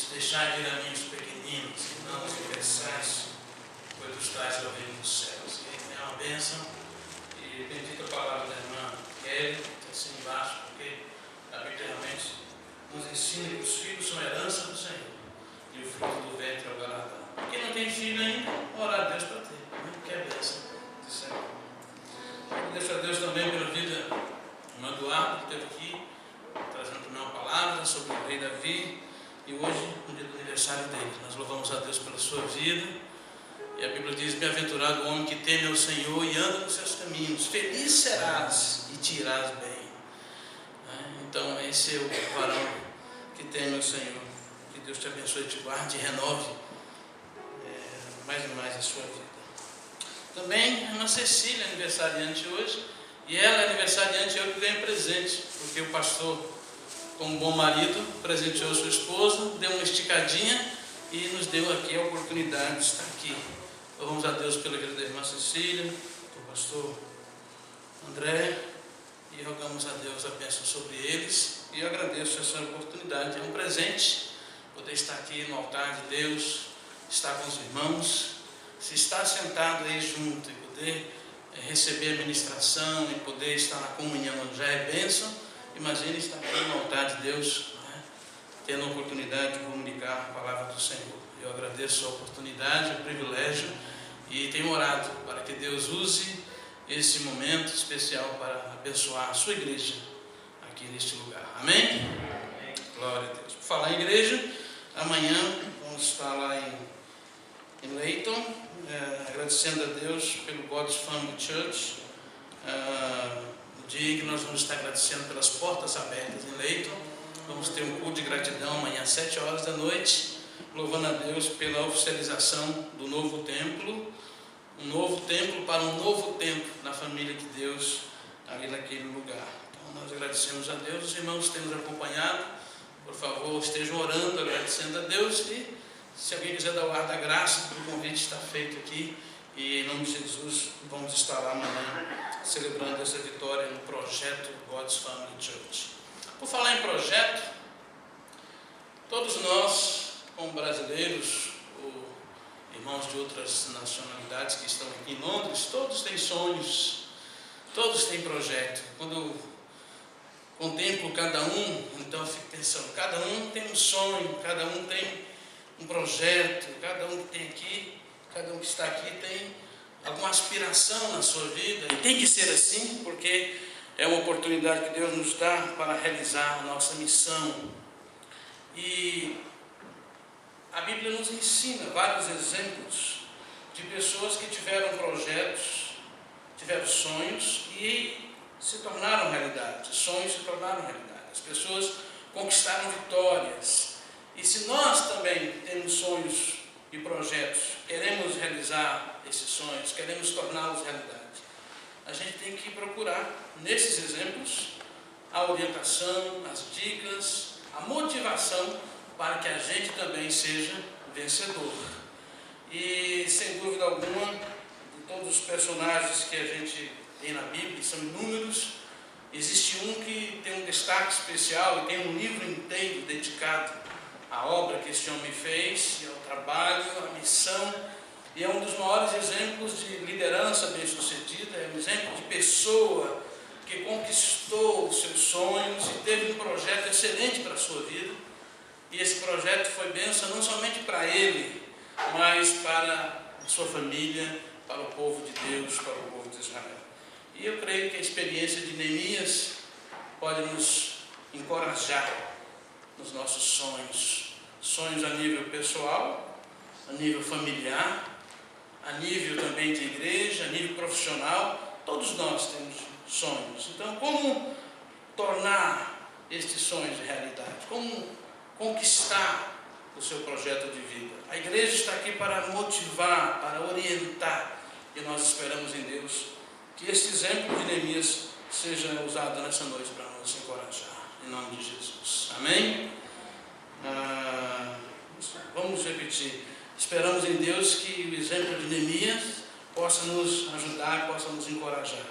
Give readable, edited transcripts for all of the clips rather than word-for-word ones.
diz: deixai vir a mim os pequeninos, e não os universais, pois os tais é o reino dos céus. E é uma bênção, e bendita a palavra da irmã Kelly, que está assim embaixo, porque a Bíblia realmente nos ensina que os filhos são herança do Senhor, e o fruto do ventre é o galardão. Quem não tem filho ainda, orar a Deus para ter, né? Que é a bênção do Senhor. Agradeço a Deus também pela vida do irmão Eduardo, que esteve aqui, trazendo também uma palavra sobre o rei Davi, e hoje, no dia do aniversário dele, nós louvamos a Deus pela sua vida, e a Bíblia diz: bem-aventurado o homem que teme ao Senhor e anda nos seus caminhos, feliz serás e te irás bem. Então, esse é o varão que teme ao Senhor. Que Deus te abençoe, te guarde e renove mais e mais a sua vida. Também a irmã Cecília é aniversariante hoje, e ela é aniversariante, eu que ganhei presente, porque o pastor, como bom marido, presenteou sua esposa, deu uma esticadinha e nos deu aqui a oportunidade de estar aqui. Louvamos a Deus pela vida da irmã Cecília, do pastor André, e rogamos a Deus a bênção sobre eles, e eu agradeço essa oportunidade. É um presente poder estar aqui no altar de Deus, estar com os irmãos, se estar sentado aí junto e poder receber a ministração e poder estar na comunhão já é bênção. Imagine estar aqui no altar de Deus, né, tendo a oportunidade de comunicar a palavra do Senhor. Eu agradeço a oportunidade, o privilégio, e tenho orado para que Deus use esse momento especial para abençoar a sua igreja aqui neste lugar. Amém? Amém. Glória a Deus. Por falar em igreja, amanhã vamos estar lá em Layton, agradecendo a Deus pelo God's Family Church, no dia em que nós vamos estar agradecendo pelas portas abertas em Layton. Vamos ter um culto de gratidão amanhã às 7 horas da noite, louvando a Deus pela oficialização do novo templo, um novo templo para um novo tempo na família de Deus ali naquele lugar. Então nós agradecemos a Deus, os irmãos que têm nos acompanhado, por favor estejam orando, agradecendo a Deus, e se alguém quiser dar o ar da graça, o convite está feito aqui, e em nome de Jesus vamos estar lá amanhã celebrando essa vitória no projeto God's Family Church. Por falar em projeto, todos nós, como brasileiros, ou irmãos de outras nacionalidades que estão aqui em Londres, todos têm sonhos, todos têm projeto. Quando eu contemplo cada um, então eu fico pensando, cada um tem um sonho, cada um tem um projeto, cada um que tem aqui, cada um que está aqui tem alguma aspiração na sua vida, e tem que ser assim, porque é uma oportunidade que Deus nos dá para realizar a nossa missão. E a Bíblia nos ensina vários exemplos de pessoas que tiveram projetos, tiveram sonhos e se tornaram realidade. Sonhos se tornaram realidade. As pessoas conquistaram vitórias. E se nós também temos sonhos e projetos, queremos realizar esses sonhos, queremos torná-los realidade, a gente tem que procurar, nesses exemplos, a orientação, as dicas, a motivação para que a gente também seja vencedor. E, sem dúvida alguma, de todos os personagens que a gente tem na Bíblia, são inúmeros, existe um que tem um destaque especial e tem um livro inteiro dedicado à obra que esse homem fez, e ao trabalho, à missão, e é um dos maiores exemplos de liderança bem-sucedida, é um exemplo de pessoa que conquistou os seus sonhos e teve um projeto excelente para a sua vida, e esse projeto foi bênção não somente para ele, mas para a sua família, para o povo de Deus, para o povo de Israel. E eu creio que a experiência de Neemias pode nos encorajar nos nossos sonhos, sonhos a nível pessoal, a nível familiar, a nível também de igreja, a nível profissional. Todos nós temos sonhos. Então, como tornar estes sonhos realidade? Como conquistar o seu projeto de vida? A igreja está aqui para motivar, para orientar, e nós esperamos em Deus que este exemplo de Neemias seja usado nessa noite para nos encorajar, em nome de Jesus. Amém? Vamos repetir. Esperamos em Deus que o exemplo de Neemias possa nos ajudar, possa nos encorajar.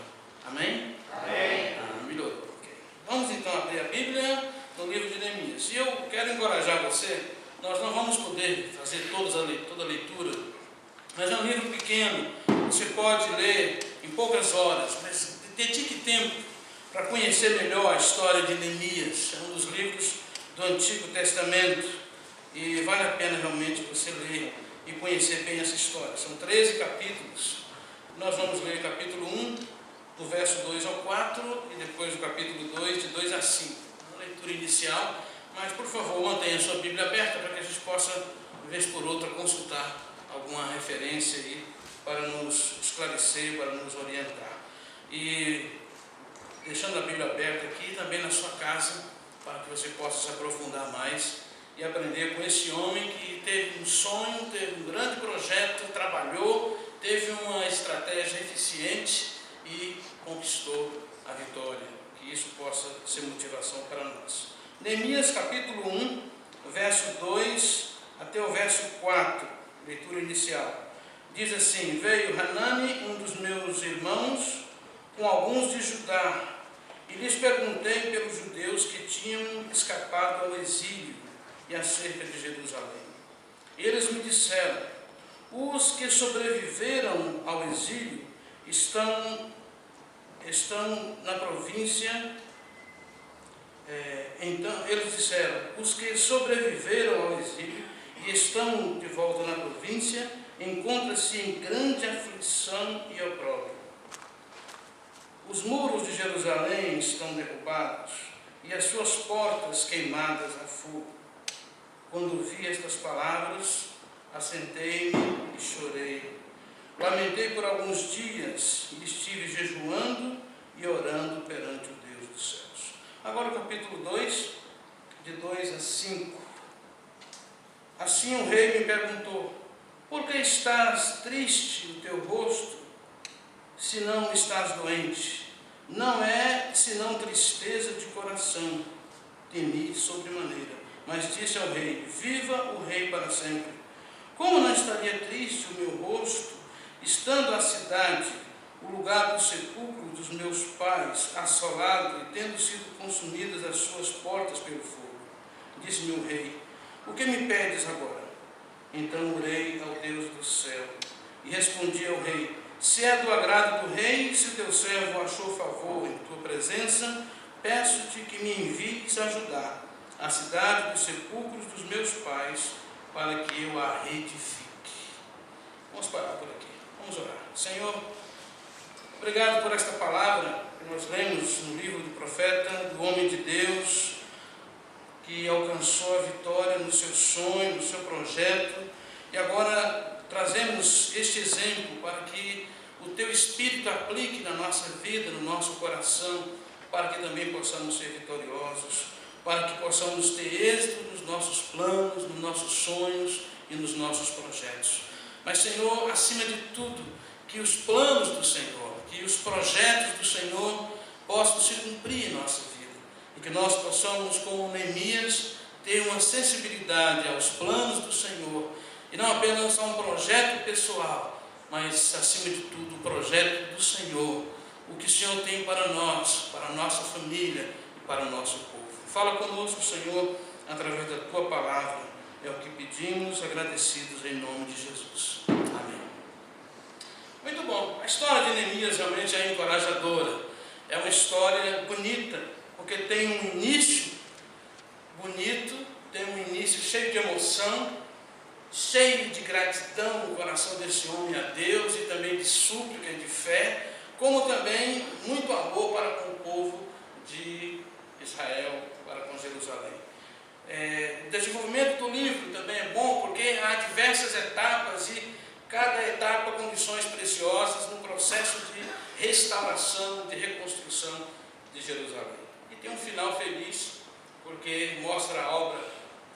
Amém? Amém. Melhorou. Okay. Vamos então abrir a Bíblia no livro de Neemias. E eu quero encorajar você, nós não vamos poder fazer toda a leitura, mas é um livro pequeno, você pode ler em poucas horas, mas dedique tempo para conhecer melhor a história de Neemias. É um dos livros do Antigo Testamento e vale a pena realmente você ler e conhecer bem essa história. São 13 capítulos. Nós vamos ler o capítulo 1, do verso 2 ao 4, e depois o capítulo 2, de 2 a 5. Uma leitura inicial, mas por favor mantenha a sua Bíblia aberta para que a gente possa, de vez por outra, consultar alguma referência aí para nos esclarecer, para nos orientar. E deixando a Bíblia aberta aqui, também na sua casa, para que você possa se aprofundar mais e aprender com esse homem que teve um sonho, teve um grande projeto, trabalhou, teve uma estratégia eficiente e conquistou a vitória. Que isso possa ser motivação para nós. Neemias capítulo 1, verso 2 até o verso 4, leitura inicial. Diz assim: veio Hanani, um dos meus irmãos, com alguns de Judá, e lhes perguntei pelos judeus que tinham escapado ao exílio e acerca de Jerusalém. Eles me disseram: os que sobreviveram ao exílio estão na província. Então eles disseram: os que sobreviveram ao exílio e estão de volta na província encontram-se em grande aflição e opróbrio. Os muros de Jerusalém estão derrubados e as suas portas queimadas a fogo. Quando vi estas palavras, assentei-me e chorei. Lamentei por alguns dias e estive jejuando e orando perante o Deus dos céus. Agora o capítulo 2, de 2 a 5. Assim o rei me perguntou: por que estás triste o teu rosto, se não estás doente? Não é senão tristeza de coração. Temi sobremaneira, mas disse ao rei: viva o rei para sempre. Como não estaria triste o meu rosto, estando a cidade, o lugar do sepulcro dos meus pais, assolado e tendo sido consumidas as suas portas pelo fogo? Disse-me o rei: o que me pedes agora? Então orei ao Deus do céu e respondi ao rei: se é do agrado do rei, se o teu servo achou favor em tua presença, peço-te que me envies ajudar a cidade dos sepulcros dos meus pais, para que eu a reedifique. Vamos parar por aqui, vamos orar. Senhor, obrigado por esta palavra que nós lemos no livro do profeta, do homem de Deus, que alcançou a vitória no seu sonho, no seu projeto, e agora trazemos este exemplo para que o Teu Espírito aplique na nossa vida, no nosso coração, para que também possamos ser vitoriosos, para que possamos ter êxito nos nossos planos, nos nossos sonhos e nos nossos projetos. Mas, Senhor, acima de tudo, que os planos do Senhor, que os projetos do Senhor possam se cumprir em nossa vida, e que nós possamos, como Neemias, ter uma sensibilidade aos planos do Senhor, e não apenas a um projeto pessoal, mas, acima de tudo, o projeto do Senhor, o que o Senhor tem para nós, para a nossa família e para o nosso povo. Fala conosco, Senhor, através da Tua palavra, é o que pedimos, agradecidos em nome de Jesus. Amém. Muito bom, a história de Neemias realmente é encorajadora, é uma história bonita, porque tem um início bonito, tem um início cheio de emoção, cheio de gratidão no coração desse homem a Deus, e também de súplica e de fé, como também muito amor para com o povo de Israel, para com Jerusalém. O desenvolvimento do livro também é bom, porque há diversas etapas, e cada etapa com lições preciosas no processo de restauração, de reconstrução de Jerusalém. E tem um final feliz, porque mostra a obra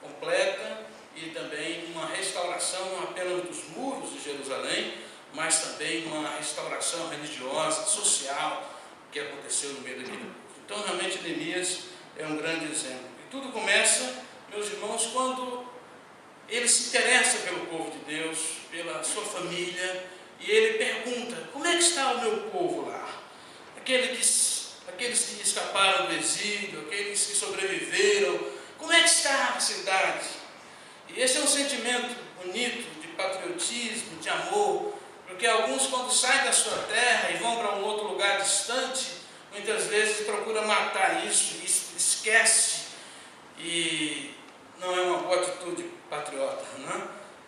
completa e também uma restauração não apenas dos muros de Jerusalém, mas também uma restauração religiosa, social, que aconteceu no meio daquele povo. Então, realmente, Neemias é um grande exemplo. E tudo começa, meus irmãos, quando ele se interessa pelo povo de Deus, pela sua família, e ele pergunta: como é que está o meu povo lá? Aqueles que escaparam do exílio, aqueles que sobreviveram, como é que está a cidade? E E esse é um sentimento bonito de patriotismo, de amor, porque alguns, quando saem da sua terra e vão para um outro lugar distante, muitas vezes procuram matar isso e esquece, e não é uma boa atitude patriota, né?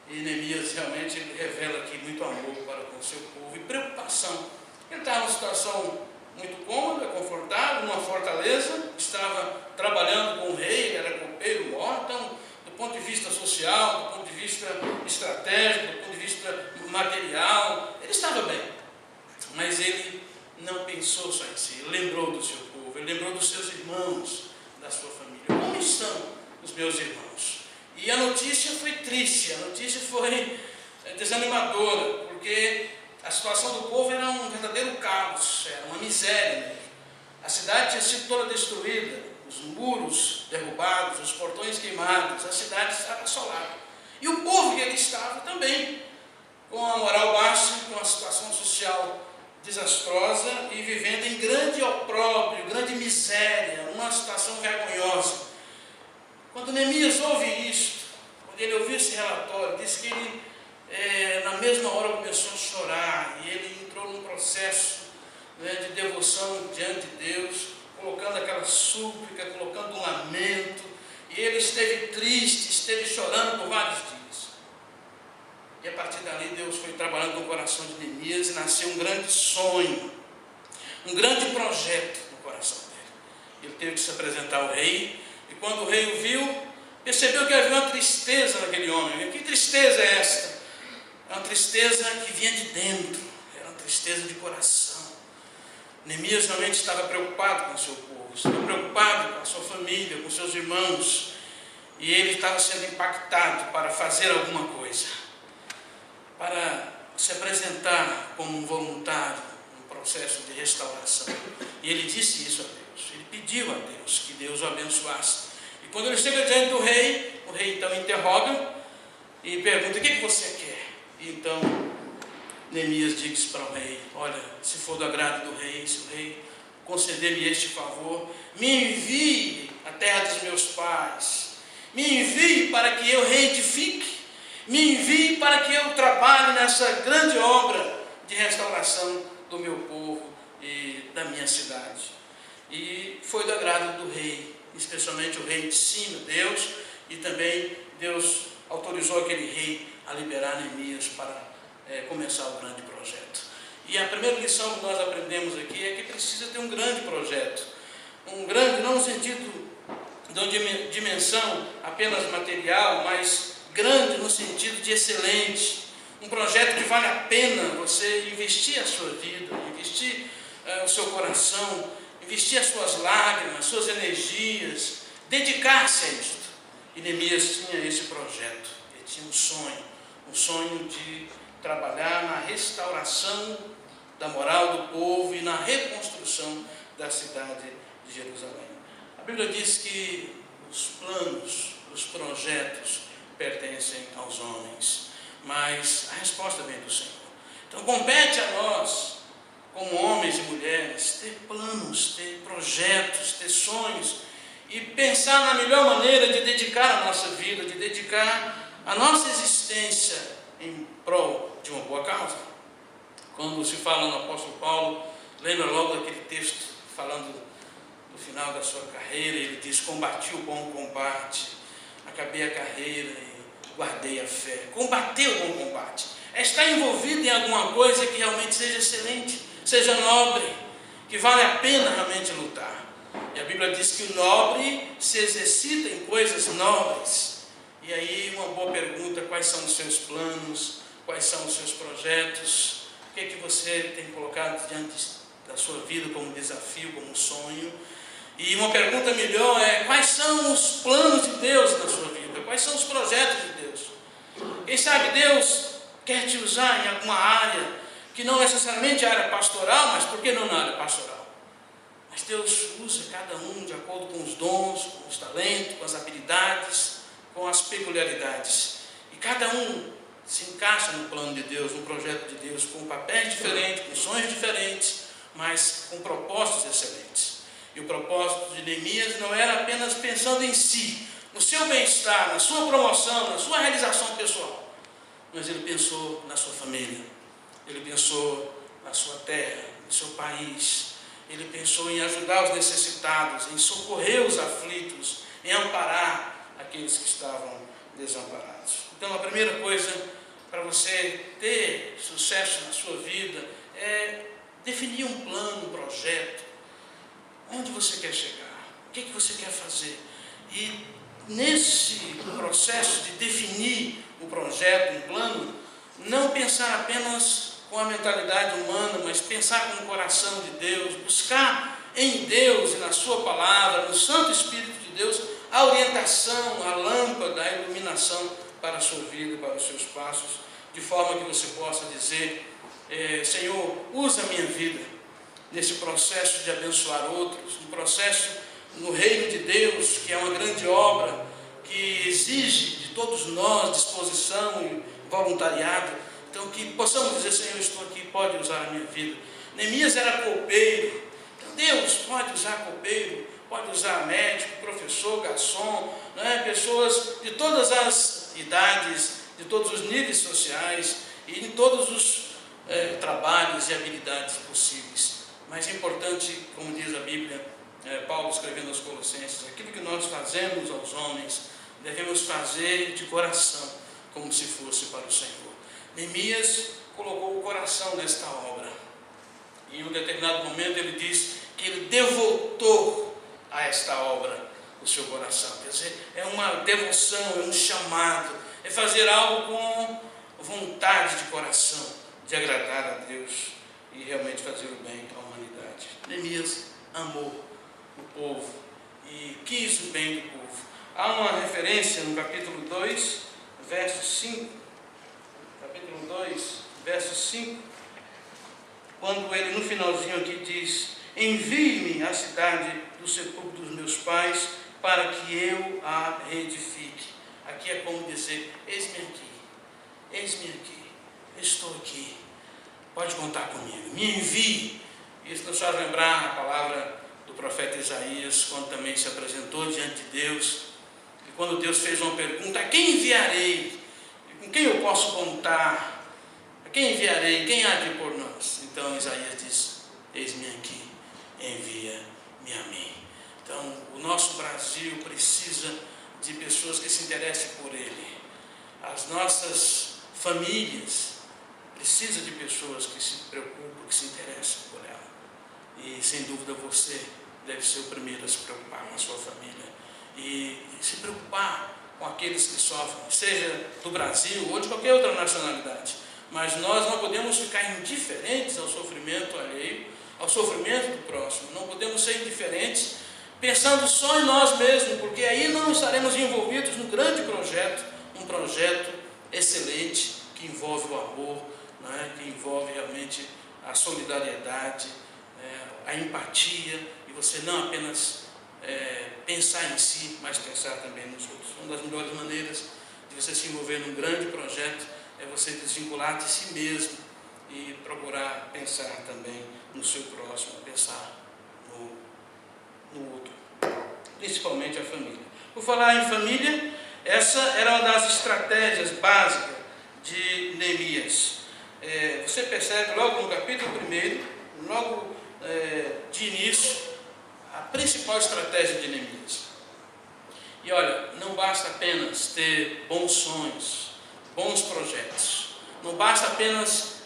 E Neemias realmente revela aqui muito amor para com o seu povo e preocupação. Ele estava numa situação muito cômoda, confortável, numa fortaleza, estava trabalhando com o rei, ele era copeiro maior, então, do ponto de vista social, do ponto de vista estratégico, do ponto de vista material, ele estava bem. Mas ele não pensou só em si, ele lembrou do seu povo, ele lembrou dos seus irmãos, da sua família. Como estão os meus irmãos? E a notícia foi triste, a notícia foi desanimadora, porque a situação do povo era um verdadeiro caos, era uma miséria mesmo. A cidade tinha sido toda destruída, os muros derrubados, os portões queimados, a cidade estava assolada. E o povo que ali estava também, com a moral baixa, com a situação social desastrosa e vivendo em grande opróbrio, grande miséria, uma situação vergonhosa. Quando Neemias ouve isto, quando ele ouviu esse relatório, diz que ele, na mesma hora, começou a chorar, e ele entrou num processo, né, de devoção diante de Deus, colocando aquela súplica, colocando um lamento, e ele esteve triste, esteve chorando por vários dias. E a partir dali Deus foi trabalhando no coração de Neemias e nasceu um grande sonho, um grande projeto no coração dele. Ele teve que se apresentar ao rei, e quando o rei o viu, percebeu que havia uma tristeza naquele homem. Que tristeza é esta? É uma tristeza que vinha de dentro, era uma tristeza de coração. Neemias realmente estava preocupado com o seu povo, estava preocupado com a sua família, com seus irmãos, e ele estava sendo impactado para fazer alguma coisa, para se apresentar como um voluntário no processo de restauração. E ele disse isso a Deus, ele pediu a Deus que Deus o abençoasse. E quando ele chega diante do rei, o rei então interroga e pergunta: o que você quer? E então Neemias diz para o rei: olha, se for do agrado do rei, se o rei conceder-me este favor, me envie à terra dos meus pais, me envie para que eu reedifique, me envie para que eu trabalhe nessa grande obra de restauração do meu povo e da minha cidade. E foi do agrado do rei, especialmente o rei de cima, Deus, e também Deus autorizou aquele rei a liberar Neemias para começar o grande projeto. E a primeira lição que nós aprendemos aqui é que precisa ter um grande projeto, um grande, não no sentido de uma dimensão apenas material, mas grande no sentido de excelente, um projeto que vale a pena você investir a sua vida, investir o seu coração, investir as suas lágrimas, suas energias, dedicar-se a isto. E Neemias tinha esse projeto, ele tinha um sonho de trabalhar na restauração da moral do povo e na reconstrução da cidade de Jerusalém. A Bíblia diz que os planos, os projetos pertencem aos homens, mas a resposta vem do Senhor. Então compete a nós, como homens e mulheres, ter planos, ter projetos, ter sonhos e pensar na melhor maneira de dedicar a nossa vida, de dedicar a nossa existência em prol de uma boa causa. Quando se fala no apóstolo Paulo, lembra logo daquele texto falando do final da sua carreira, ele diz: combati o bom combate, acabei a carreira e guardei a fé. Combater o bom combate é estar envolvido em alguma coisa que realmente seja excelente, seja nobre, que vale a pena realmente lutar. E a Bíblia diz que o nobre se exercita em coisas nobres. E aí uma boa pergunta: quais são os seus planos, quais são os seus projetos, o que é que você tem colocado diante da sua vida como desafio, como sonho? E uma pergunta melhor é: quais são os planos de Deus na sua vida, quais são os projetos de Deus? Quem sabe Deus quer te usar em alguma área, que não necessariamente é área pastoral, mas por que não na área pastoral? Mas Deus usa cada um de acordo com os dons, com os talentos, com as habilidades, com as peculiaridades. E cada um se encaixa no plano de Deus, no projeto de Deus, com papéis diferentes, com sonhos diferentes, mas com propósitos excelentes. E o propósito de Neemias não era apenas pensando em si, no seu bem-estar, na sua promoção, na sua realização pessoal. Mas ele pensou na sua família, ele pensou na sua terra, no seu país, ele pensou em ajudar os necessitados, em socorrer os aflitos, em amparar aqueles que estavam desamparados. Então, a primeira coisa para você ter sucesso na sua vida é definir um plano, um projeto. Onde você quer chegar? O que você quer fazer? E nesse processo de definir um projeto, um plano, não pensar apenas com a mentalidade humana, mas pensar com o coração de Deus, buscar em Deus e na sua palavra, no Santo Espírito de Deus, a orientação, a lâmpada, a iluminação para a sua vida, para os seus passos, de forma que você possa dizer, Senhor, usa a minha vida nesse processo de abençoar outros, um processo no reino de Deus, que é uma grande obra, que exige de todos nós disposição e voluntariado. Então, que possamos dizer, Senhor, estou aqui, pode usar a minha vida. Neemias era copeiro, então Deus pode usar copeiro, pode usar médico, professor, garçom, pessoas de todas as idades, de todos os níveis sociais e em todos os trabalhos e habilidades possíveis. Mas é importante, como diz a Bíblia, Paulo escrevendo aos Colossenses, aquilo que nós fazemos aos homens, devemos fazer de coração, como se fosse para o Senhor. Neemias colocou o coração nesta obra. E em um determinado momento ele diz que ele devotou a esta obra o seu coração. Quer dizer, é uma devoção, é um chamado, é fazer algo com vontade de coração, de agradar a Deus e realmente fazer o bem à humanidade. Neemias amou o povo e quis o bem do povo. Há uma referência no capítulo 2, verso 5. Capítulo 2, verso 5, quando ele no finalzinho aqui diz: envie-me à cidade do sepulcro dos meus pais, para que eu a reedifique. Aqui é como dizer: eis-me aqui, estou aqui, pode contar comigo, me envie. Isso nos faz lembrar a palavra do profeta Isaías, quando também se apresentou diante de Deus, e quando Deus fez uma pergunta: a quem enviarei? Com quem eu posso contar? A quem enviarei? Quem há de ir por nós? Então Isaías diz: eis-me aqui, envia-me a mim. Então o nosso Brasil precisa de pessoas que se interessem por ele. As nossas famílias precisam de pessoas que se preocupam, que se interessam por ela. E sem dúvida você deve ser o primeiro a se preocupar com a sua família e se preocupar com aqueles que sofrem, seja do Brasil ou de qualquer outra nacionalidade. Mas nós não podemos ficar indiferentes ao sofrimento alheio, ao sofrimento do próximo. Não podemos ser indiferentes pensando só em nós mesmos, porque aí não estaremos envolvidos num grande projeto, um projeto excelente que envolve o amor, que envolve realmente a solidariedade, a empatia, e você não apenas pensar em si, mas pensar também nos outros. Uma das melhores maneiras de você se envolver num grande projeto é você desvincular de si mesmo e procurar pensar também no seu próximo, pensar no outro, principalmente a família. Por falar em família, essa era uma das estratégias básicas de Neemias. Você percebe logo no capítulo 1, logo de início, a principal estratégia de Neemias. E olha, não basta apenas ter bons sonhos, bons projetos, não basta apenas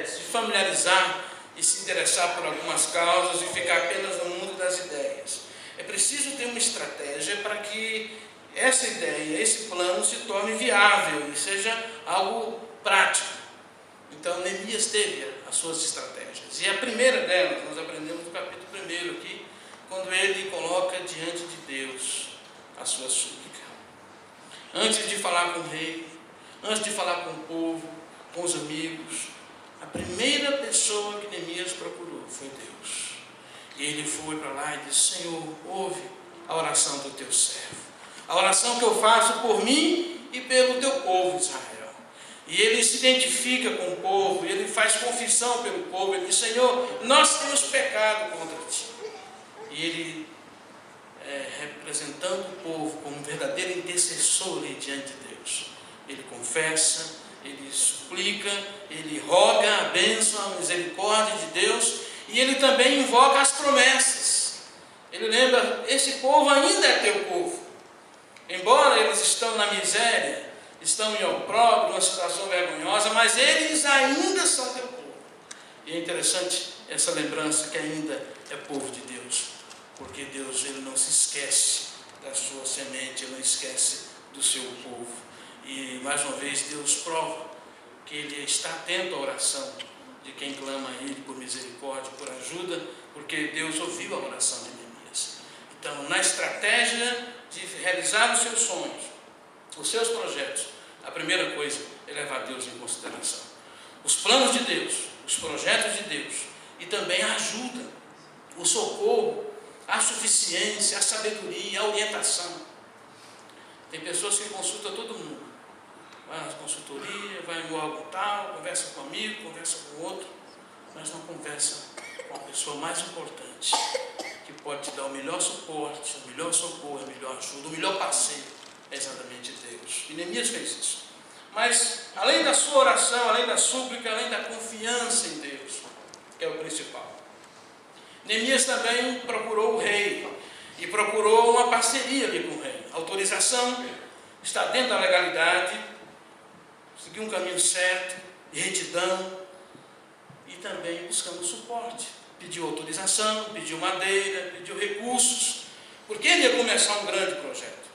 se familiarizar e se interessar por algumas causas e ficar apenas no mundo das ideias. É preciso ter uma estratégia para que essa ideia, esse plano se torne viável e seja algo prático. Então Neemias teve as suas estratégias, e a primeira delas nós aprendemos no capítulo 1 aqui, quando ele coloca diante de Deus a sua súplica. Antes de falar com o rei, antes de falar com o povo, com os amigos, a primeira pessoa que Neemias procurou foi Deus. E ele foi para lá e disse: Senhor, ouve a oração do teu servo, a oração que eu faço por mim e pelo teu povo Israel. E ele se identifica com o povo, ele faz confissão pelo povo, ele diz: Senhor, nós temos pecado contra ti. E ele representando o povo como um verdadeiro intercessor ali diante de Deus. Ele confessa, ele explica, ele roga a bênção, a misericórdia de Deus, e ele também invoca as promessas. Ele lembra: esse povo ainda é teu povo. Embora eles estão na miséria, estão em opróbrio, numa situação vergonhosa, mas eles ainda são teu povo. E é interessante essa lembrança que ainda é povo de Deus, porque Deus, ele não se esquece da sua semente, ele não esquece do seu povo. E mais uma vez Deus prova que ele está atento à oração de quem clama a ele por misericórdia, por ajuda, porque Deus ouviu a oração de Neemias. Então, na estratégia de realizar os seus sonhos, os seus projetos, a primeira coisa é levar Deus em consideração. Os planos de Deus, os projetos de Deus, e também a ajuda, o socorro, a suficiência, a sabedoria, a orientação. Tem pessoas que consultam todo mundo. Vai na consultoria, vai no órgão tal, conversa com um amigo, conversa com outro, mas não conversa com a pessoa mais importante, que pode te dar o melhor suporte, o melhor socorro, a melhor ajuda, o melhor passeio, é exatamente Deus. E Neemias fez isso. Mas, além da sua oração, além da súplica, além da confiança em Deus, que é o principal, Neemias também procurou o rei, e procurou uma parceria ali com o rei. Autorização, está dentro da legalidade, seguir um caminho certo, retidão, e também buscando suporte. Pediu autorização, pediu madeira, pediu recursos, porque ele ia começar um grande projeto.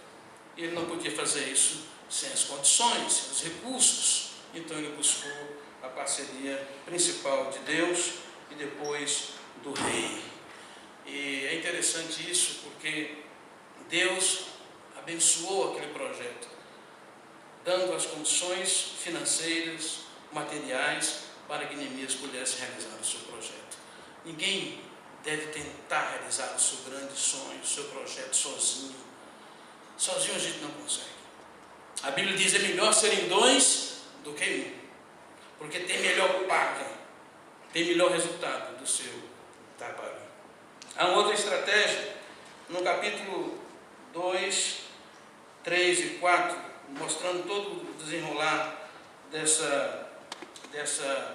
E ele não podia fazer isso sem as condições, sem os recursos. Então ele buscou a parceria principal de Deus e depois do rei. E é interessante isso, porque Deus abençoou aquele projeto, dando as condições financeiras, materiais, para que Neemias pudesse realizar o seu projeto. Ninguém deve tentar realizar o seu grande sonho, o seu projeto sozinho. Sozinho a gente não consegue. A Bíblia diz: é melhor serem dois do que um, porque tem melhor paga, tem melhor resultado do seu trabalho. Há uma outra estratégia, no capítulo 2, 3 e 4, mostrando todo o desenrolar dessa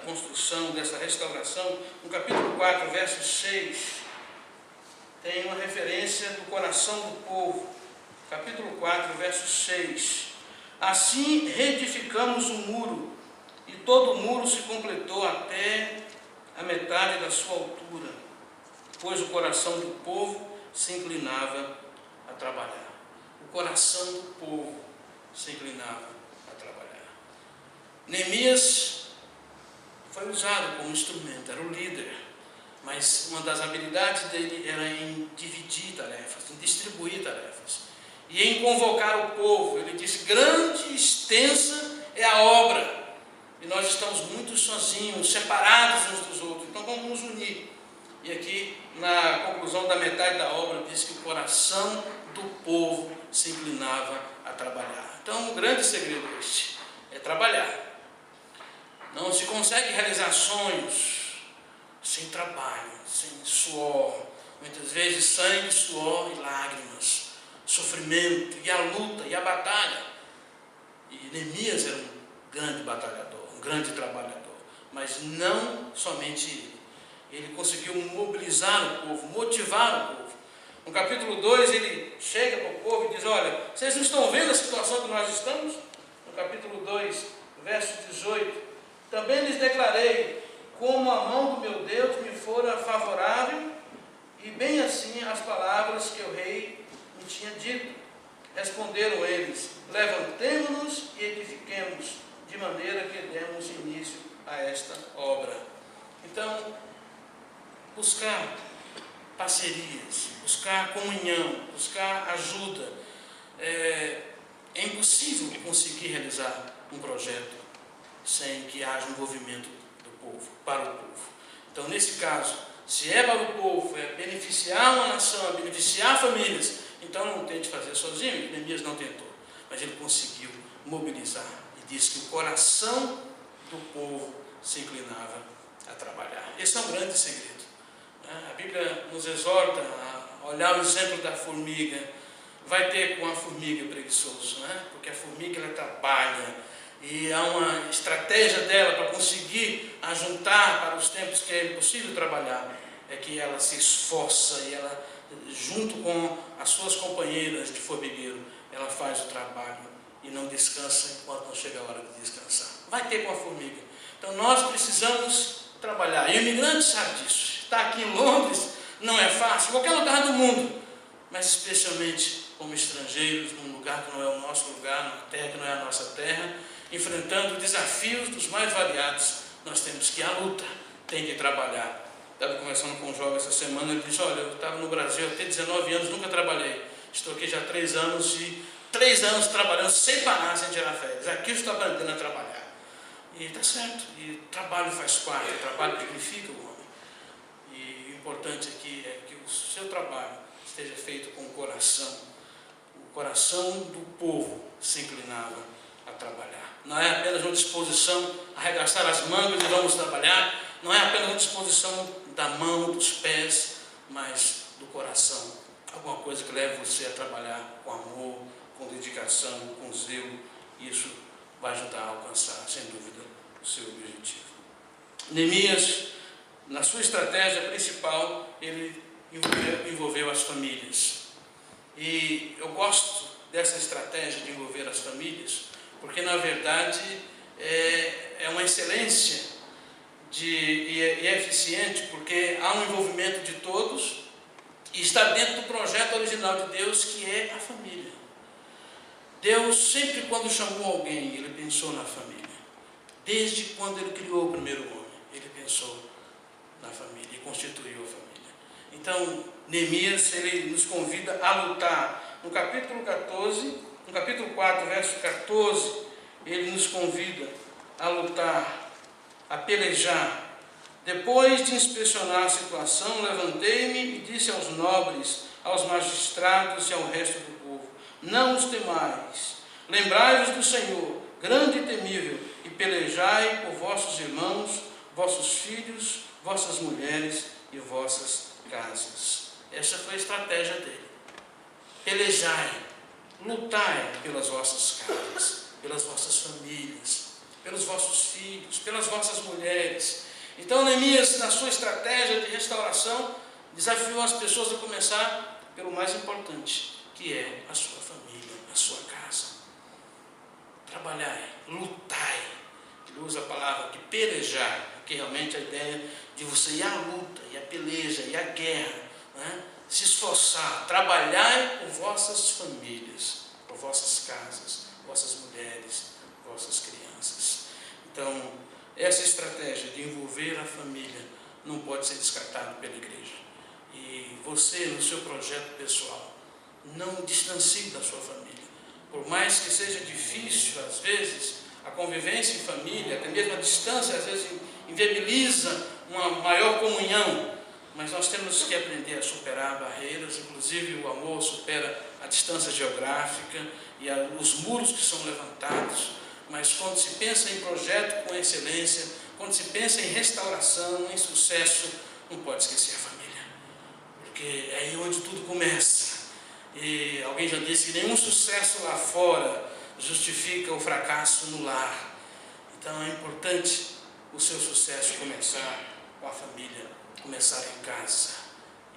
construção, dessa restauração. No capítulo 4, verso 6, tem uma referência do coração do povo. Capítulo 4, verso 6. Assim reedificamos o muro, e todo o muro se completou até a metade da sua altura, pois o coração do povo se inclinava a trabalhar. O coração do povo se inclinava a trabalhar. Neemias foi usado como instrumento, era o líder, mas uma das habilidades dele era em dividir tarefas, em distribuir tarefas, e em convocar o povo. Ele disse: grande e extensa é a obra, e nós estamos muito sozinhos, separados uns dos outros, então vamos nos unir. E aqui, na conclusão da metade da obra, diz que o coração do povo se inclinava a trabalhar. Então, o grande segredo é trabalhar. Não se consegue realizar sonhos sem trabalho, sem suor, muitas vezes sangue, suor e lágrimas, sofrimento, e a luta, e a batalha. E Neemias era um grande batalhador, um grande trabalhador, mas não somente ele. Ele conseguiu mobilizar o povo, motivar o povo. No capítulo 2, ele chega para o povo e diz: olha, vocês não estão vendo a situação que nós estamos? No capítulo 2, verso 18, também lhes declarei como a mão do meu Deus me fora favorável, e bem assim as palavras que o rei me tinha dito. Responderam eles: levantemo-nos e edifiquemos, de maneira que demos início a esta obra. Então, buscar parcerias, buscar comunhão, buscar ajuda. É impossível conseguir realizar um projeto sem que haja um envolvimento do povo, para o povo. Então, nesse caso, se é para o povo, é beneficiar uma nação, é beneficiar famílias, então não tente fazer sozinho. Neemias não tentou, mas ele conseguiu mobilizar, e disse que o coração do povo se inclinava a trabalhar. Esse é um grande segredo. A Bíblia nos exorta a olhar o exemplo da formiga, vai ter com a formiga preguiçoso, né? Porque a formiga ela trabalha e há uma estratégia dela para conseguir ajuntar para os tempos que é impossível trabalhar, é que ela se esforça e ela, junto com as suas companheiras de formigueiro, ela faz o trabalho e não descansa enquanto não chega a hora de descansar. Vai ter com a formiga. Então nós precisamos trabalhar, e o imigrante sabe disso. Estar aqui em Londres não é fácil, em qualquer lugar do mundo, mas especialmente como estrangeiros, num lugar que não é o nosso lugar, numa terra que não é a nossa terra, enfrentando desafios dos mais variados, nós temos que ir à luta, tem que trabalhar. Estava conversando com um jovem essa semana, ele disse, olha, eu estava no Brasil até 19 anos, nunca trabalhei, estou aqui já há 3 anos e 3 anos trabalhando sem parar, sem tirar férias, aqui eu estou aprendendo a trabalhar. E está certo, e trabalho faz parte, o trabalho dignifica o homem. E o importante aqui é que o seu trabalho esteja feito com o coração do povo se inclinava a trabalhar. Não é apenas uma disposição a arregaçar as mangas e vamos trabalhar, não é apenas uma disposição da mão, dos pés, mas do coração. Alguma coisa que leve você a trabalhar com amor, com dedicação, com zelo. Isso vai ajudar a alcançar, sem dúvida, o seu objetivo. Neemias, na sua estratégia principal, ele envolveu as famílias. E eu gosto dessa estratégia de envolver as famílias, porque na verdade é uma excelência e é eficiente, porque há um envolvimento de todos e está dentro do projeto original de Deus, que é a família. Deus sempre, quando chamou alguém, ele pensou na família. Desde quando ele criou o primeiro homem, ele pensou na família e constituiu a família. Então, Neemias, ele nos convida a lutar. No capítulo 4, verso 14, ele nos convida a lutar, a pelejar. Depois de inspecionar a situação, levantei-me e disse aos nobres, aos magistrados e ao resto do povo: não os temais, lembrai-vos do Senhor, grande e temível, e pelejai por vossos irmãos, vossos filhos, vossas mulheres e vossas casas. Essa foi a estratégia dele. Pelejai, lutai pelas vossas casas, pelas vossas famílias, pelos vossos filhos, pelas vossas mulheres. Então Neemias, na sua estratégia de restauração, desafiou as pessoas a começar pelo mais importante, que é a sua família, a sua casa. Trabalhai, lutai. Ele usa a palavra de pelejar, que realmente é a ideia de você ir à luta, e à peleja, e à guerra, né? Se esforçar, trabalhai por vossas famílias, por vossas casas, vossas mulheres, vossas crianças. Então, essa estratégia de envolver a família não pode ser descartada pela igreja. E você, no seu projeto pessoal, não distancie da sua família. Por mais que seja difícil, às vezes, a convivência em família, até mesmo a distância, às vezes inviabiliza uma maior comunhão, mas nós temos que aprender a superar barreiras, inclusive o amor supera a distância geográfica e os muros que são levantados. Mas quando se pensa em projeto com excelência, quando se pensa em restauração, em sucesso, não pode esquecer a família, porque é aí onde tudo começa. E alguém já disse que nenhum sucesso lá fora justifica o fracasso no lar. Então é importante o seu sucesso começar com a família, começar em casa.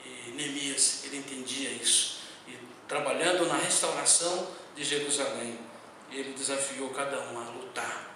E Neemias, ele entendia isso. E trabalhando na restauração de Jerusalém, ele desafiou cada um a lutar,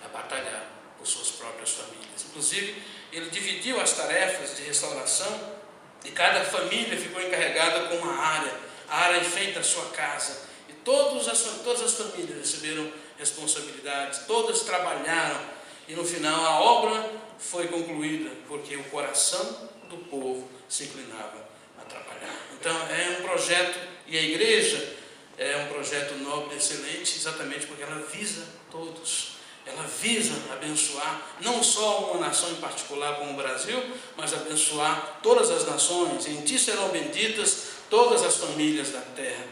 a batalhar por suas próprias famílias. Inclusive, ele dividiu as tarefas de restauração e cada família ficou encarregada com uma área, a área feita a sua casa. E todas as famílias receberam responsabilidades, todas trabalharam e no final a obra foi concluída, porque o coração do povo se inclinava a trabalhar. Então é um projeto, e a igreja é um projeto nobre, excelente, exatamente porque ela visa todos. Ela visa abençoar não só uma nação em particular como o Brasil, mas abençoar todas as nações. Em ti serão benditas todas as famílias da terra.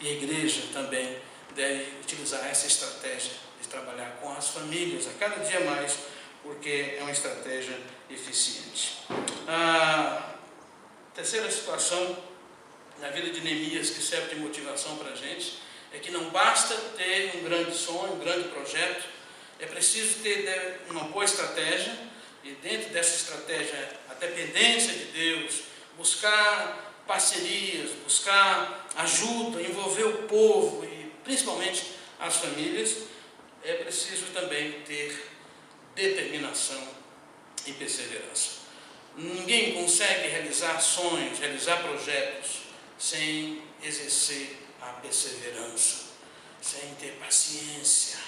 E a igreja também deve utilizar essa estratégia de trabalhar com as famílias a cada dia mais, porque é uma estratégia eficiente. A terceira situação na vida de Neemias, que serve de motivação para a gente, é que não basta ter um grande sonho, um grande projeto, é preciso ter uma boa estratégia, e dentro dessa estratégia a dependência de Deus, buscar parcerias, buscar ajuda, envolver o povo e principalmente as famílias. É preciso também ter determinação e perseverança. Ninguém consegue realizar sonhos, realizar projetos sem exercer a perseverança, sem ter paciência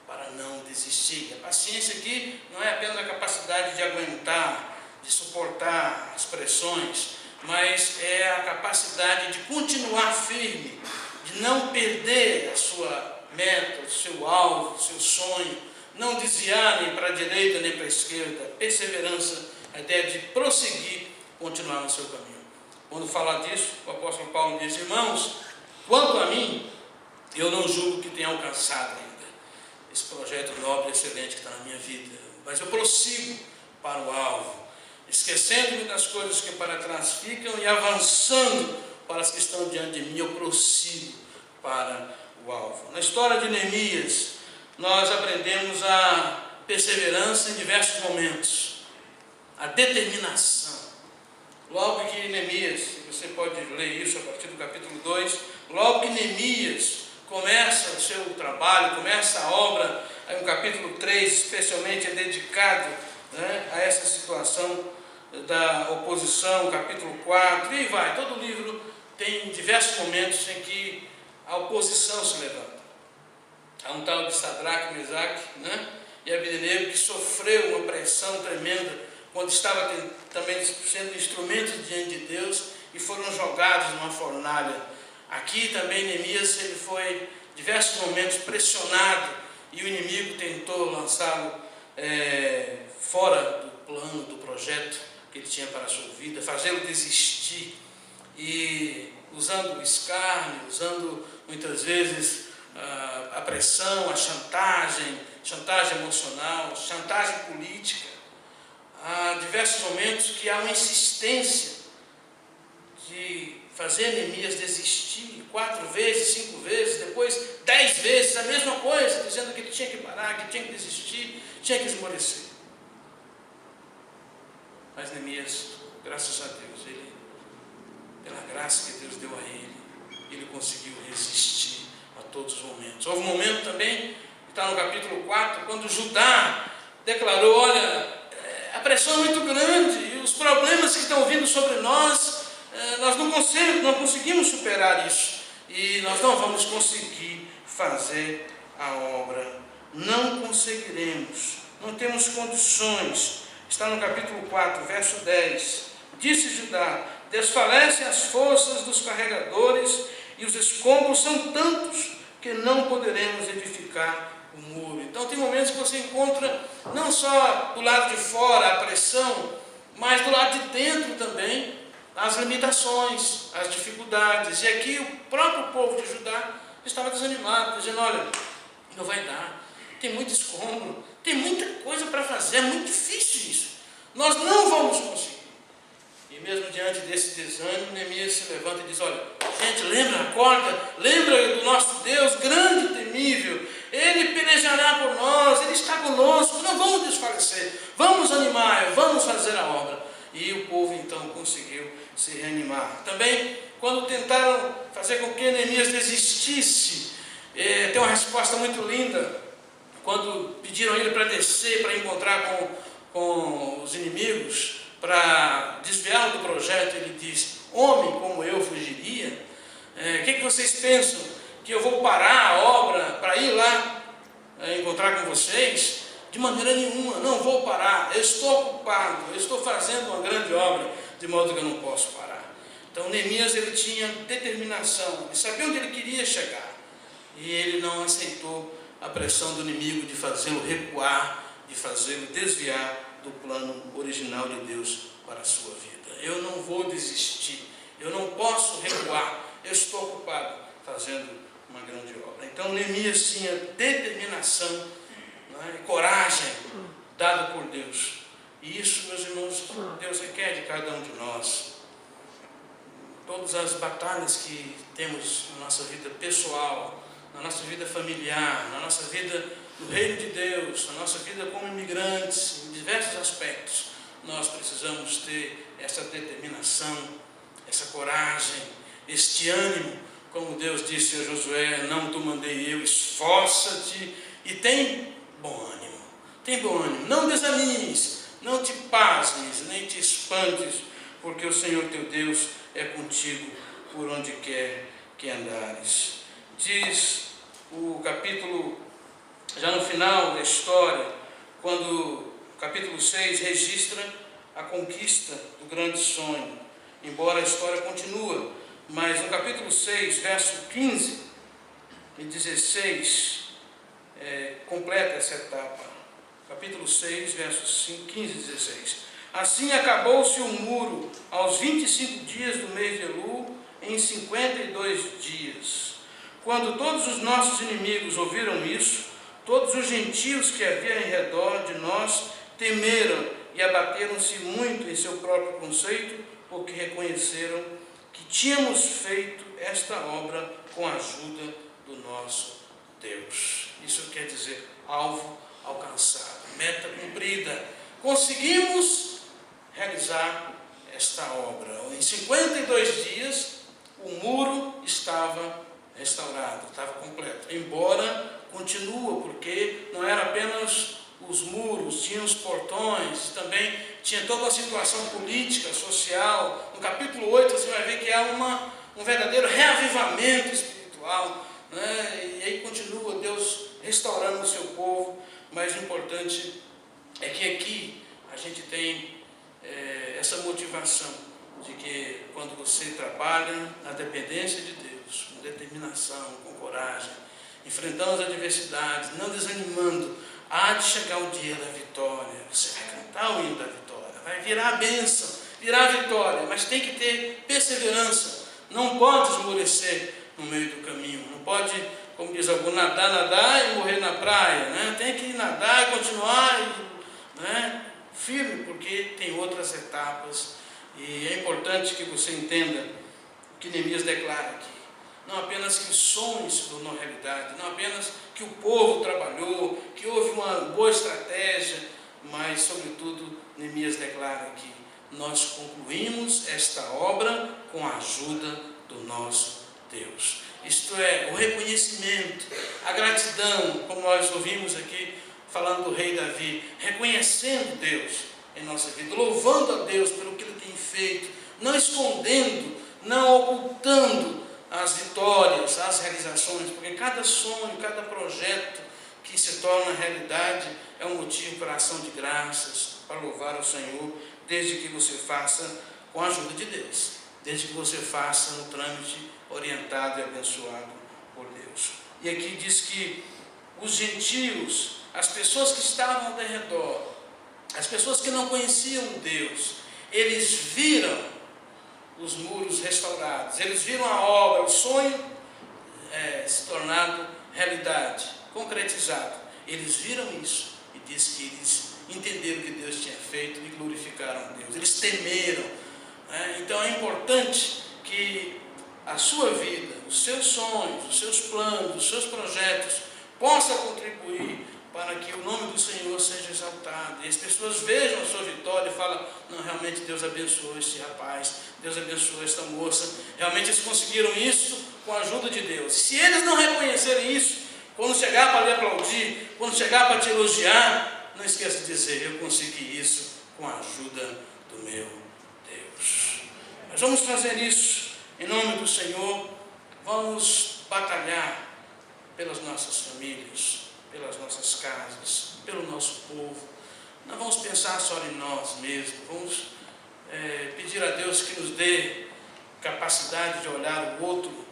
para não desistir. A paciência aqui não é apenas a capacidade de aguentar, de suportar as pressões, mas é a capacidade de continuar firme, de não perder a sua meta, o seu alvo, o seu sonho, não desviar nem para a direita nem para a esquerda. Perseverança, a ideia de prosseguir, continuar no seu caminho. Quando fala disso, o apóstolo Paulo diz: irmãos, quanto a mim, eu não julgo que tenha alcançado ainda esse projeto nobre e excelente que está na minha vida, mas eu prossigo para o alvo, esquecendo-me das coisas que para trás ficam e avançando para as que estão diante de mim, eu prossigo para o alvo. Na história de Neemias, nós aprendemos a perseverança em diversos momentos, a determinação. Logo que Neemias, você pode ler isso a partir do capítulo 2, logo que Neemias começa o seu trabalho, começa a obra, aí o capítulo 3 especialmente é dedicado, a essa situação da oposição, capítulo 4, e vai, todo o livro tem diversos momentos em que a oposição se levanta. Há um tal de Sadraque, Mesaque, e Abednego, que sofreu uma pressão tremenda quando estava também sendo instrumentos diante de Deus e foram jogados numa fornalha. Aqui também Neemias, ele foi em diversos momentos pressionado e o inimigo tentou lançá-lo fora do plano, do projeto que ele tinha para a sua vida, fazê-lo desistir, e usando o escárnio, usando muitas vezes a pressão, a chantagem emocional, chantagem política. Há diversos momentos que há uma insistência de fazer Neemias desistir 4 vezes, 5 vezes, depois 10 vezes, a mesma coisa, dizendo que ele tinha que parar, que tinha que desistir, tinha que esmorecer. Mas Neemias, graças a Deus, pela graça que Deus deu a ele conseguiu resistir a todos os momentos. Houve um momento também, que está no capítulo 4, quando Judá declarou: olha, a pressão é muito grande e os problemas que estão vindo sobre nós, nós não conseguimos superar isso e nós não vamos conseguir fazer a obra, não conseguiremos, não temos condições. Está no capítulo 4, verso 10, disse Judá: desfalecem as forças dos carregadores e os escombros são tantos que não poderemos edificar o muro. Então tem momentos que você encontra não só do lado de fora a pressão, mas do lado de dentro também as limitações, as dificuldades. E aqui o próprio povo de Judá estava desanimado, dizendo: olha, não vai dar, tem muito escombro, tem muita coisa para fazer, é muito difícil isso, nós não vamos conseguir. E mesmo diante desse desânimo, Neemias se levanta e diz: olha, gente, lembra, acorda, lembra do nosso Deus grande e temível, Ele pelejará por nós, Ele está conosco, não vamos desfalecer, vamos animar, vamos fazer a obra. E o povo então conseguiu se reanimar. Também, quando tentaram fazer com que Neemias desistisse, tem uma resposta muito linda. Quando pediram a ele para descer, para encontrar com os inimigos, para desviá-lo do projeto, ele diz: homem como eu fugiria? O que vocês pensam? Que eu vou parar a obra para ir lá encontrar com vocês? De maneira nenhuma, não vou parar, eu estou ocupado, eu estou fazendo uma grande obra, de modo que eu não posso parar. Então Neemias, ele tinha determinação, ele sabia onde ele queria chegar, e ele não aceitou a pressão do inimigo de fazê-lo recuar, de fazê-lo desviar do plano original de Deus para a sua vida. Eu não vou desistir, eu não posso recuar, eu estou ocupado fazendo uma grande obra. Então Neemias tinha determinação e coragem dado por Deus. E isso, meus irmãos, Deus requer de cada um de nós. todas as batalhas que temos na nossa vida pessoal, na nossa vida familiar, na nossa vida no reino de Deus, na nossa vida como imigrantes, em diversos aspectos, nós precisamos ter essa determinação, essa coragem, este ânimo, como Deus disse a Josué: não te mandei eu, esforça-te e tem bom ânimo. Tem bom ânimo, não desanimes, não te pasmes, nem te espantes, porque o Senhor teu Deus é contigo por onde quer que andares. Diz o capítulo, já no final da história, quando o capítulo 6 registra a conquista do grande sonho, embora a história continua, mas no capítulo 6, verso 15 e 16, completa essa etapa. Capítulo 6, versos 15 e 16. Assim acabou-se o muro aos 25 dias do mês de Elul, em 52 dias. Quando todos os nossos inimigos ouviram isso, todos os gentios que havia em redor de nós temeram e abateram-se muito em seu próprio conceito, porque reconheceram que tínhamos feito esta obra com a ajuda do nosso Deus. Isso quer dizer alvo alcançado, meta cumprida. Conseguimos realizar esta obra. Em 52 dias, o muro estava restaurado, estava completo. Embora continua, porque não era apenas os muros, tinha os portões, também tinha toda a situação política, social. No capítulo 8 você vai ver que há um verdadeiro reavivamento espiritual, né? E aí continua Deus restaurando o seu povo. Mas o importante é que aqui a gente tem essa motivação de que quando você trabalha na dependência de Deus, com determinação, com coragem, enfrentando as adversidades, não desanimando, há de chegar o dia da vitória. Você vai cantar o hino da vitória, vai virar a bênção, virar a vitória, mas tem que ter perseverança, não pode esmorecer no meio do caminho, não pode, como diz algum, nadar e morrer na praia, né? Tem que nadar e continuar, né, firme, porque tem outras etapas. E é importante que você entenda o que Neemias declara aqui. Não apenas que o sonho se tornou realidade, não apenas que o povo trabalhou, que houve uma boa estratégia, mas, sobretudo, Neemias declara que nós concluímos esta obra com a ajuda do nosso Deus. Isto é, o reconhecimento, a gratidão, como nós ouvimos aqui, falando do rei Davi, reconhecendo Deus em nossa vida, louvando a Deus pelo que Ele tem feito, não escondendo, não ocultando as vitórias, as realizações, porque cada sonho, cada projeto que se torna realidade é um motivo para ação de graças, para louvar ao Senhor, desde que você faça com a ajuda de Deus, desde que você faça no trâmite orientado e abençoado por Deus. E aqui diz que os gentios, as pessoas que estavam ao redor, as pessoas que não conheciam Deus, eles viram os muros restaurados, eles viram a obra, o sonho se tornado realidade, concretizado. Eles viram isso e diz que eles entenderam o que Deus tinha feito e glorificaram a Deus. Eles temeram. Então é importante que a sua vida, os seus sonhos, os seus planos, os seus projetos possam contribuir para que o nome do Senhor seja exaltado. E as pessoas vejam a sua vitória e falam: não, realmente Deus abençoou este rapaz, Deus abençoou esta moça, realmente eles conseguiram isso com a ajuda de Deus. Se eles não reconhecerem isso, quando chegar para lhe aplaudir, quando chegar para te elogiar, não esqueça de dizer: eu consegui isso com a ajuda do meu Deus. Nós vamos fazer isso em nome do Senhor. Vamos batalhar pelas nossas famílias, pelas nossas casas, pelo nosso povo. Não vamos pensar só em nós mesmos, vamos pedir a Deus que nos dê capacidade de olhar o outro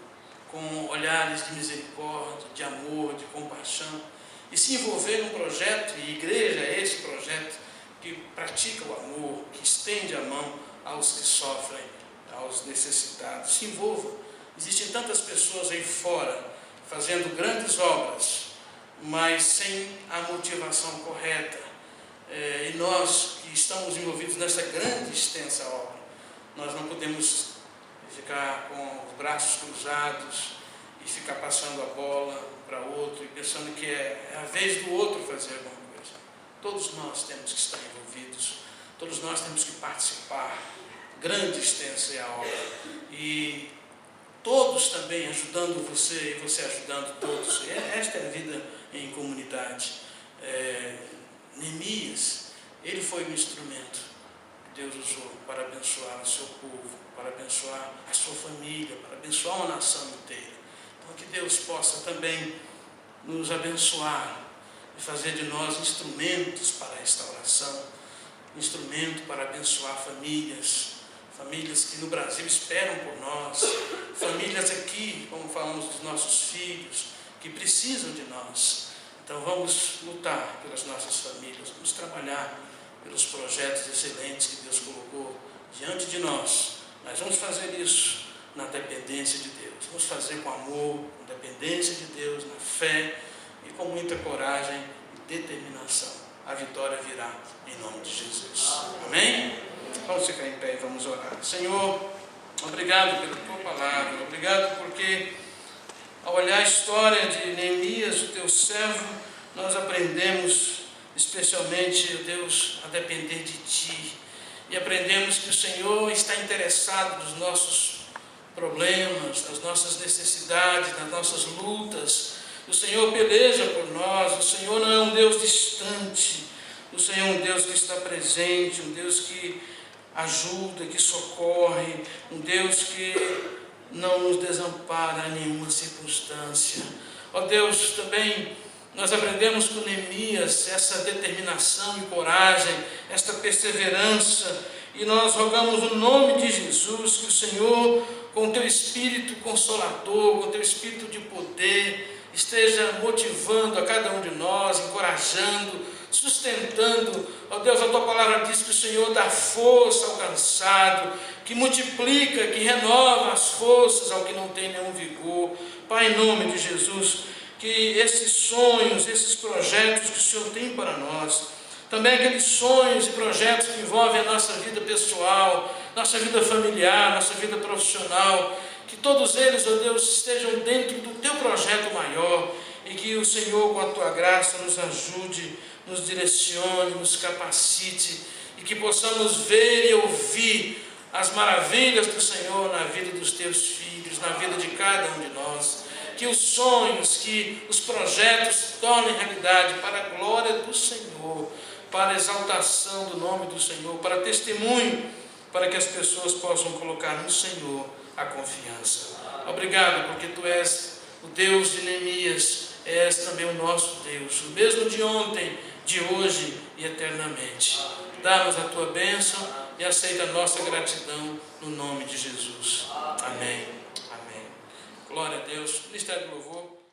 com olhares de misericórdia, de amor, de compaixão, e se envolver num projeto, e igreja é esse projeto que pratica o amor, que estende a mão aos que sofrem, aos necessitados. Se envolva. Existem tantas pessoas aí fora fazendo grandes obras, mas sem a motivação correta. E nós que estamos envolvidos nessa grande e extensa obra, nós não podemos ficar com os braços cruzados e ficar passando a bola para outro e pensando que é a vez do outro fazer alguma coisa. Todos nós temos que estar envolvidos, todos nós temos que participar. Grande extensa é a obra, e todos também ajudando você e você ajudando todos. Esta é a vida em comunidade. Neemias, ele foi um instrumento que Deus usou para abençoar o seu povo, para abençoar a sua família, para abençoar uma nação inteira. Então que Deus possa também nos abençoar e fazer de nós instrumentos para a restauração, instrumento para abençoar famílias que no Brasil esperam por nós, famílias aqui, como falamos dos nossos filhos, que precisam de nós. Então vamos lutar pelas nossas famílias, vamos trabalhar pelos projetos excelentes que Deus colocou diante de nós. Mas vamos fazer isso na dependência de Deus, vamos fazer com amor, com dependência de Deus, na fé e com muita coragem e determinação. A vitória virá em nome de Jesus. Amém? Vamos ficar em pé e vamos orar. Senhor, obrigado pela tua palavra, obrigado porque ao olhar a história de Neemias, o teu servo, nós aprendemos especialmente, Deus, a depender de ti, e aprendemos que o Senhor está interessado nos nossos problemas, nas nossas necessidades, nas nossas lutas. O Senhor peleja por nós, o Senhor não é um Deus distante, o Senhor é um Deus que está presente, um Deus que ajuda, que socorre, um Deus que não nos desampara em nenhuma circunstância. Ó Deus, também nós aprendemos com Neemias essa determinação e coragem, esta perseverança, e nós rogamos no nome de Jesus que o Senhor, com o teu Espírito Consolador, com o teu Espírito de poder, esteja motivando a cada um de nós, encorajando, sustentando. Ó Deus, a tua palavra diz que o Senhor dá força ao cansado, que multiplica, que renova as forças ao que não tem nenhum vigor. Pai, em nome de Jesus, que esses sonhos, esses projetos que o Senhor tem para nós, também aqueles sonhos e projetos que envolvem a nossa vida pessoal, nossa vida familiar, nossa vida profissional, que todos eles, ó Deus, estejam dentro do teu projeto maior, e que o Senhor, com a tua graça, nos ajude, nos direcione, nos capacite, e que possamos ver e ouvir as maravilhas do Senhor na vida dos teus filhos, na vida de cada um de nós. Que os sonhos, que os projetos se tornem realidade para a glória do Senhor, para a exaltação do nome do Senhor, para testemunho, para que as pessoas possam colocar no Senhor a confiança. Obrigado, porque tu és o Deus de Neemias, és também o nosso Deus, o mesmo de ontem, de hoje e eternamente. Dá-nos a tua bênção e aceita a nossa gratidão no nome de Jesus. Amém. Amém. Glória a Deus. Ministério do Louvor.